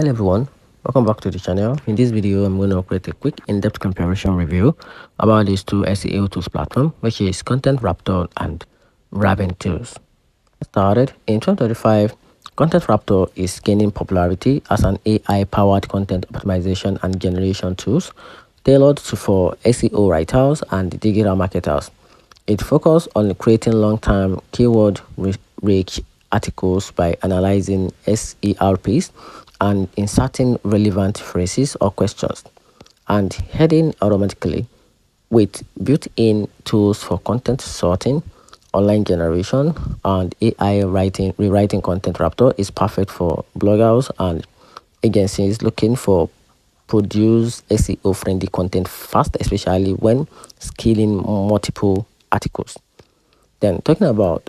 Hello everyone, welcome back to the channel. In this video, I'm going to create a quick in-depth comparison review about these two SEO tools platform, which is Content Raptor and Raven Tools. Started in 2025, Content Raptor is gaining popularity as an AI-powered content optimization and generation tools tailored for SEO writers and digital marketers. It focuses on creating long-term keyword-rich articles by analyzing SERPs and inserting relevant phrases or questions, and heading automatically with built-in tools for content sorting, online generation, and AI rewriting. Content Raptor is perfect for bloggers and agencies looking for produce SEO-friendly content fast, especially when scaling multiple articles. Then talking about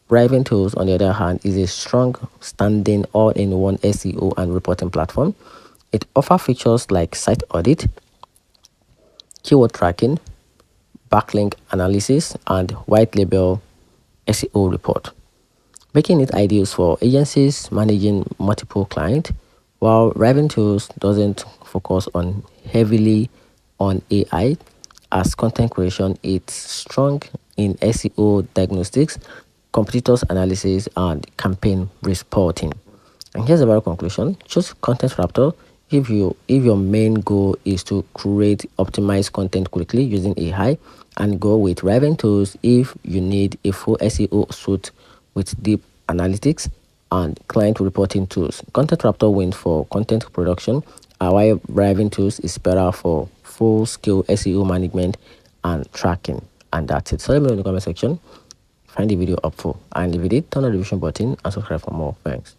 Raven Tools, on the other hand, is a strong standing all-in-one SEO and reporting platform. It offers features like site audit, keyword tracking, backlink analysis, and white label SEO report, making it ideal for agencies managing multiple clients. While Raven Tools doesn't focus on heavily on AI as content creation, it's strong in SEO diagnostics, competitors analysis, and campaign reporting. And here's a better conclusion: choose Content Raptor if your main goal is to create optimized content quickly using AI, and go with Raven Tools if you need a full SEO suite with deep analytics and client reporting tools. Content Raptor wins for content production, while Raven Tools is better for full-scale SEO management and tracking. And that's it. So let me know in the comment section. Find the video helpful, and if you did, turn on the notification button and subscribe for more. Thanks.